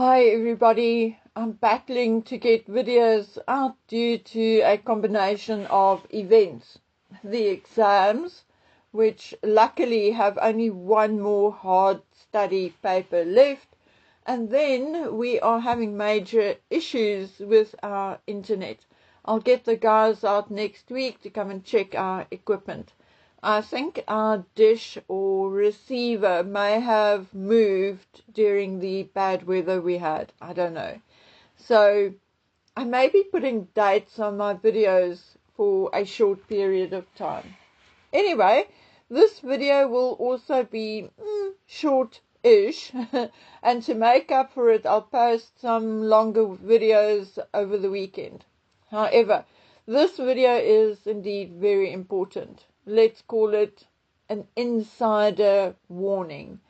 Hi everybody, I'm battling to get videos out due to a combination of events. The exams, which luckily have only one more hard study paper left, and then we are having major issues with our internet. I'll get the guys out next week to come and check our equipment. I think our dish or receiver may have moved during the bad weather we had. I don't know. So I may be putting dates on my videos for a short period of time. Anyway, this video will also be short-ish. And to make up for it, I'll post some longer videos over the weekend. However, this video is indeed very important. Let's call it an insider warning.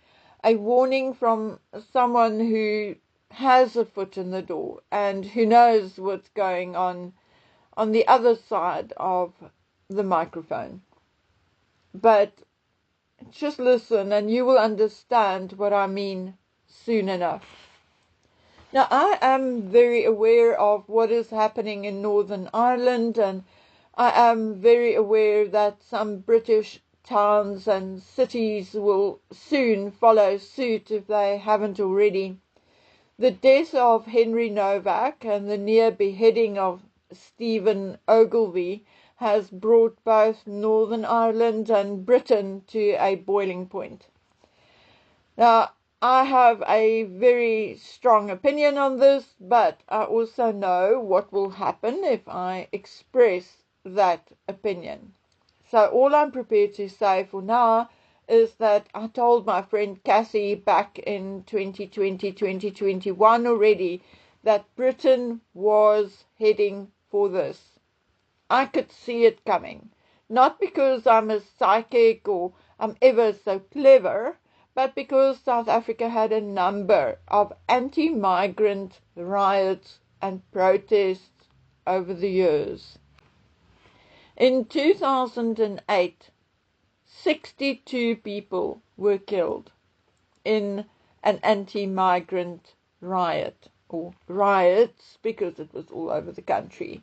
A warning from someone who has a foot in the door and who knows what's going on the other side of the microphone. But just listen and you will understand what I mean soon enough. Now, I am very aware of what is happening in Northern Ireland, and I am very aware that some British towns and cities will soon follow suit if they haven't already. The death of Henry Novak and the near beheading of Stephen Ogilvy has brought both Northern Ireland and Britain to a boiling point. Now, I have a very strong opinion on this, but I also know what will happen if I express that opinion. So all I'm prepared to say for now is that I told my friend Cassie back in 2020, 2021 already that Britain was heading for this. I could see it coming. Not because I'm a psychic or I'm ever so clever, but because South Africa had a number of anti-migrant riots and protests over the years. In 2008, 62 people were killed in an anti-migrant riot, or riots because it was all over the country.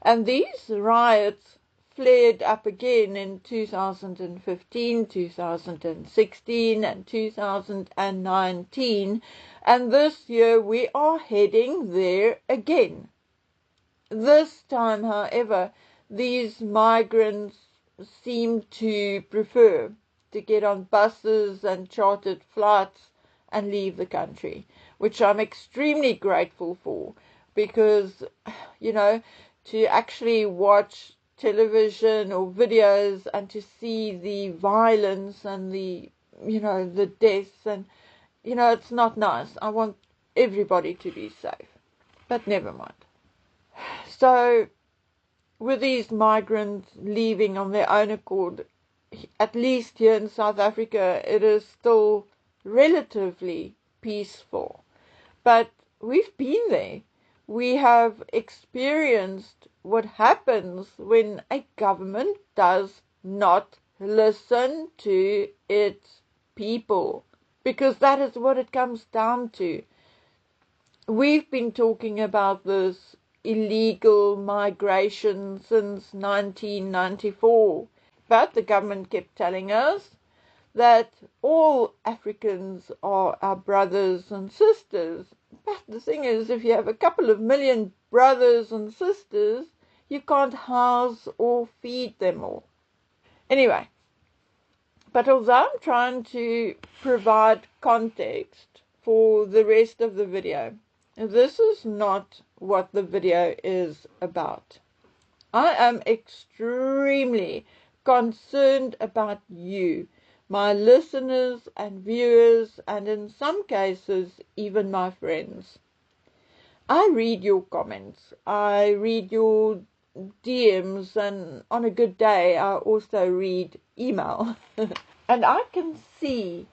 And these riots flared up again in 2015, 2016 and 2019, and this year we are heading there again. This time, however, these migrants seem to prefer to get on buses and chartered flights and leave the country, which I'm extremely grateful for, because, to actually watch television or videos and to see the violence and the deaths, and it's not nice. I want everybody to be safe, but never mind. So with these migrants leaving on their own accord, at least here in South Africa, it is still relatively peaceful. But we've been there. We have experienced what happens when a government does not listen to its people, because that is what it comes down to. We've been talking about this illegal migration since 1994, but the government kept telling us that all Africans are our brothers and sisters. But the thing is, if you have a couple of million brothers and sisters, you can't house or feed them all. Anyway, but although I'm trying to provide context for the rest of the video, this is not what the video is about. I am extremely concerned about you, my listeners and viewers, and in some cases, even my friends. I read your comments, I read your DMs, and on a good day, I also read email. And I can see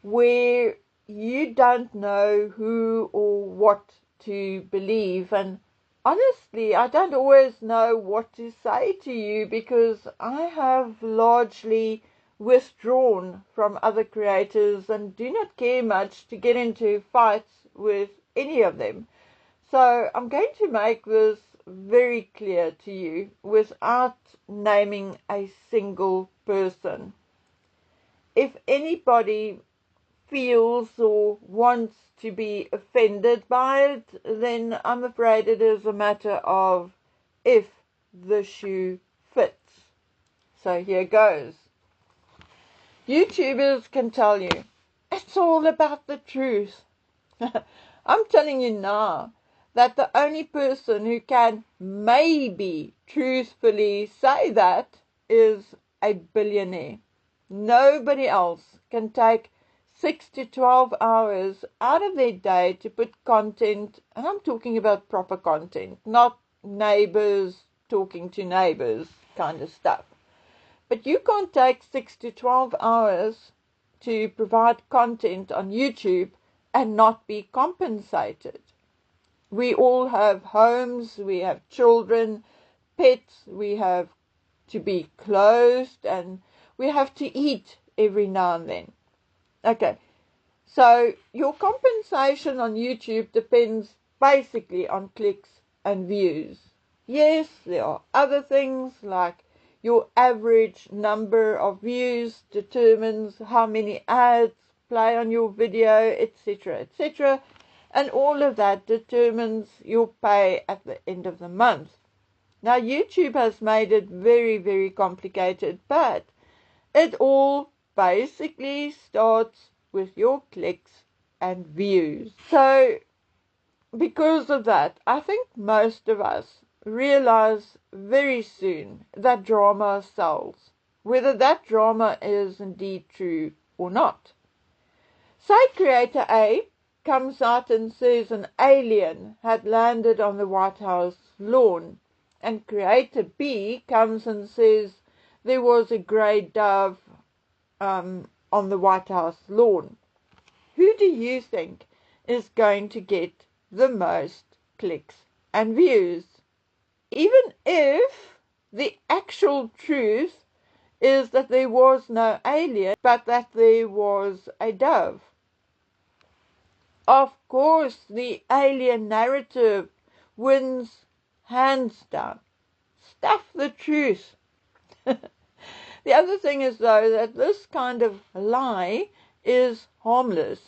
where you don't know who or what to believe, and honestly, I don't always know what to say to you, because I have largely withdrawn from other creators and do not care much to get into fights with any of them. So I'm going to make this very clear to you without naming a single person. If anybody feels or wants to be offended by it, then I'm afraid it is a matter of if the shoe fits. So here goes. YouTubers can tell you, it's all about the truth. I'm telling you now that the only person who can maybe truthfully say that is a billionaire. Nobody else can take 6 to 12 hours out of their day to put content, and I'm talking about proper content, not neighbors talking to neighbors kind of stuff. But you can't take 6 to 12 hours to provide content on YouTube and not be compensated. We all have homes, we have children, pets, we have to be clothed, and we have to eat every now and then. Okay, so your compensation on YouTube depends basically on clicks and views. Yes, there are other things like your average number of views determines how many ads play on your video, etc., etc. And all of that determines your pay at the end of the month. Now, YouTube has made it very, very complicated, but it all basically starts with your clicks and views. So, because of that, I think most of us realize very soon that drama sells, whether that drama is indeed true or not. Say creator A comes out and says an alien had landed on the White House lawn, and creator B comes and says there was a grey dove on the White House lawn. Who do you think is going to get the most clicks and views? Even if the actual truth is that there was no alien, but that there was a dove. Of course, the alien narrative wins hands down. Stuff the truth. The other thing is, though, that this kind of lie is harmless,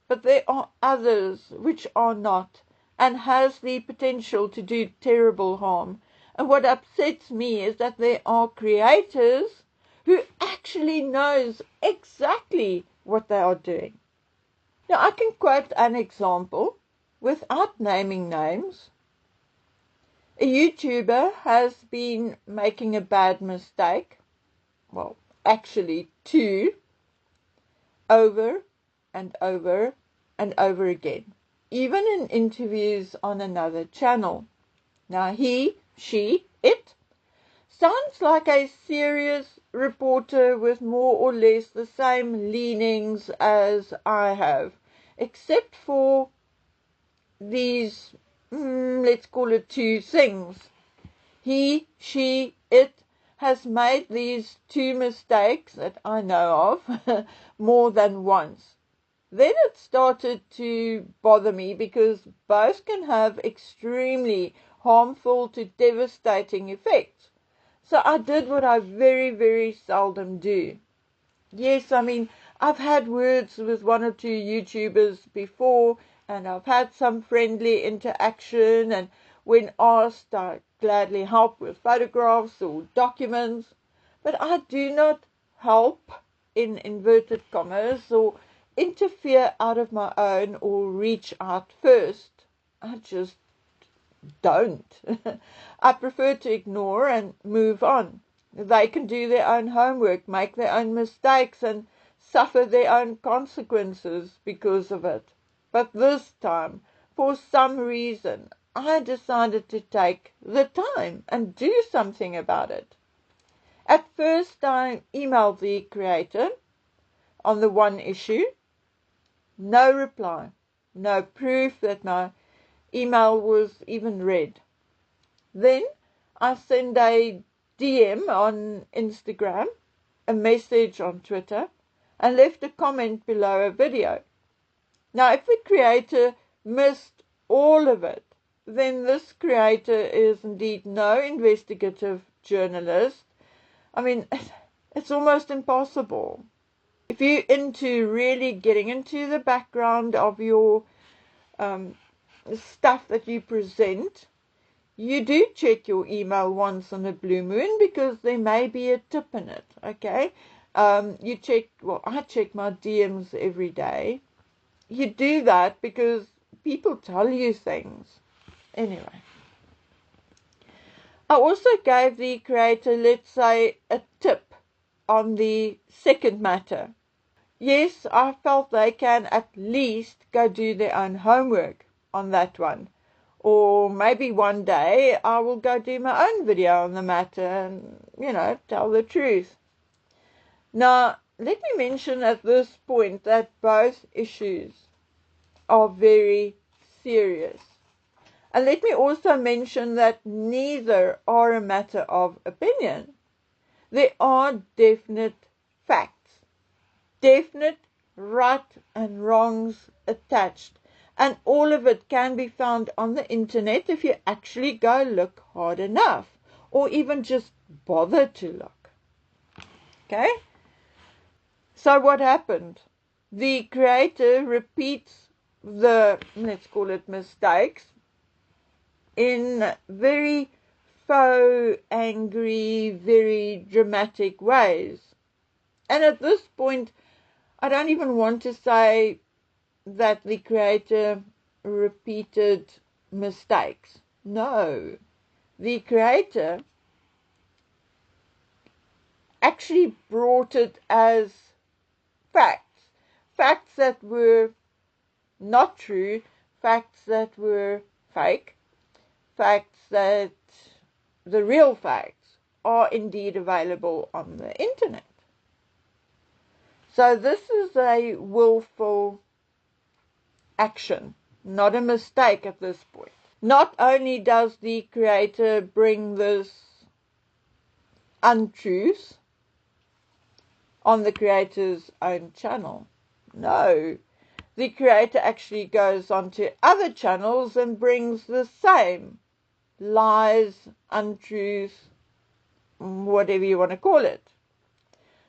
but there are others which are not and has the potential to do terrible harm. And what upsets me is that there are creators who actually knows exactly what they are doing. Now, I can quote an example without naming names. A YouTuber has been making a bad mistake, well, actually two, over and over and over again, even in interviews on another channel. Now, he, she, it sounds like a serious reporter with more or less the same leanings as I have, except for these, let's call it two things. He, she, it has made these two mistakes that I know of more than once. Then it started to bother me because both can have extremely harmful to devastating effects. So I did what I very, very seldom do. Yes, I mean, I've had words with one or two YouTubers before, and I've had some friendly interaction, and when asked, I gladly help with photographs or documents, but I do not help, in inverted commas, or interfere out of my own or reach out first. I just don't. I prefer to ignore and move on. They can do their own homework, make their own mistakes, and suffer their own consequences because of it. But this time, for some reason, I decided to take the time and do something about it. At first, I emailed the creator on the one issue. No reply. No proof that my email was even read. Then I send a DM on Instagram, a message on Twitter, and left a comment below a video. Now, if the creator missed all of it, then this creator is indeed no investigative journalist. I mean, it's almost impossible. If you're into really getting into the background of your stuff that you present, you do check your email once on a blue moon because there may be a tip in it, okay? You check, well, I check my DMs every day. You do that because people tell you things. Anyway. I also gave the creator, let's say, a tip on the second matter. Yes, I felt they can at least go do their own homework on that one. Or maybe one day I will go do my own video on the matter and, tell the truth. Now, let me mention at this point that both issues are very serious. And let me also mention that neither are a matter of opinion. There are definite facts. Definite right and wrongs attached, and all of it can be found on the internet if you actually go look hard enough, or even just bother to look. Okay? So what happened? The creator repeats the, let's call it mistakes, in very faux, angry, very dramatic ways. And at this point, I don't even want to say that the creator repeated mistakes. No. The creator actually brought it as facts. Facts that were not true, facts that were fake, facts that the real facts are indeed available on the internet. So this is a willful action, not a mistake at this point. Not only does the creator bring this untruth on the creator's own channel, no, the creator actually goes onto other channels and brings the same lies, untruth, whatever you want to call it,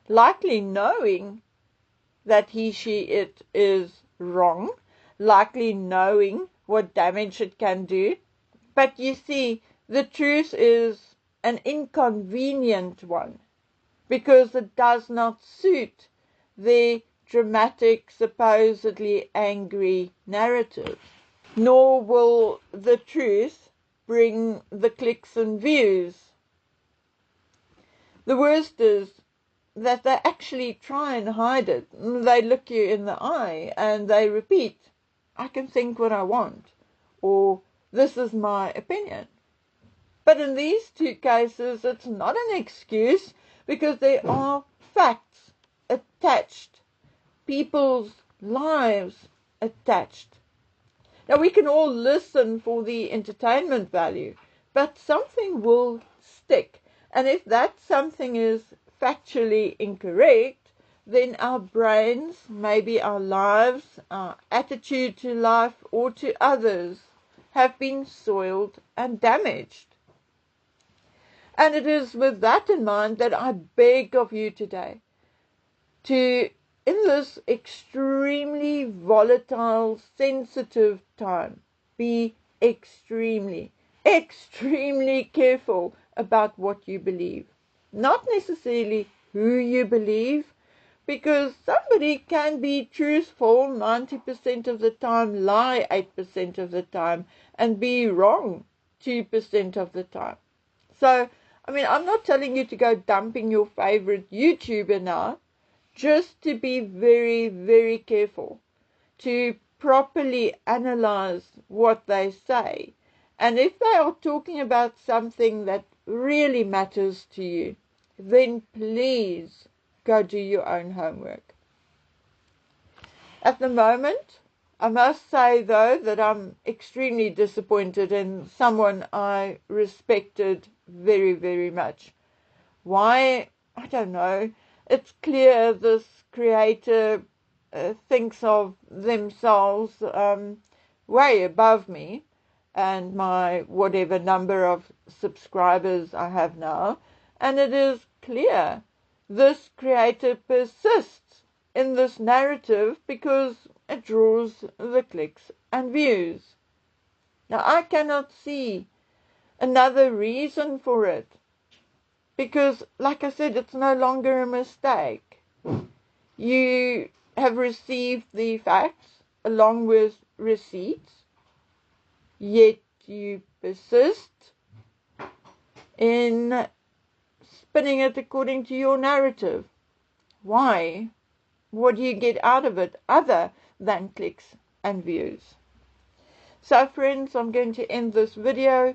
likely knowing that he, she, it is wrong, likely knowing what damage it can do. But you see, the truth is an inconvenient one because it does not suit the dramatic, supposedly angry narrative. Nor will the truth bring the clicks and views. The worst is that they actually try and hide it. They look you in the eye and they repeat, I can think what I want, or this is my opinion. But in these two cases, it's not an excuse because there are facts attached, people's lives attached. Now, we can all listen for the entertainment value, but something will stick. And if that something is factually incorrect, then our brains, maybe our lives, our attitude to life or to others have been soiled and damaged. And it is with that in mind that I beg of you today to, in this extremely volatile, sensitive time, be extremely careful about what you believe. Not necessarily who you believe, because somebody can be truthful 90% of the time, lie 8% of the time, and be wrong 2% of the time. So, I'm not telling you to go dumping your favorite YouTuber now, just to be very, very careful, to properly analyze what they say. And if they are talking about something that really matters to you, then please go do your own homework. At the moment, I must say, though, that I'm extremely disappointed in someone I respected very, very much. Why? I don't know. It's clear this creator thinks of themselves way above me and my whatever number of subscribers I have now, and it is clear this creator persists in this narrative because it draws the clicks and views. Now, I cannot see another reason for it because, like I said, it's no longer a mistake. You have received the facts along with receipts, yet you persist in spinning it according to your narrative. Why? What do you get out of it other than clicks and views? So friends, I'm going to end this video.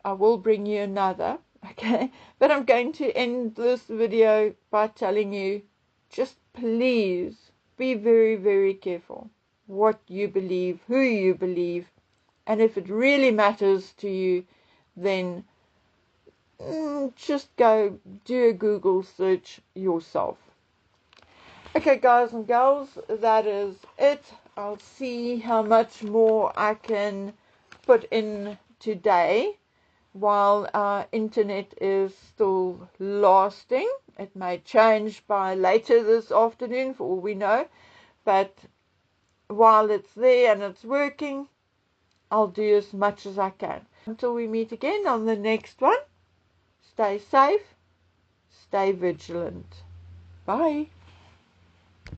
I will bring you another, okay? But I'm going to end this video by telling you, just please be very, very careful what you believe, who you believe, and if it really matters to you, then just go do a Google search yourself. Okay, guys and girls, that is it. I'll see how much more I can put in today while our internet is still lasting. It may change by later this afternoon for all we know, but while it's there and it's working, I'll do as much as I can. Until we meet again on the next one, stay safe, stay vigilant. Bye.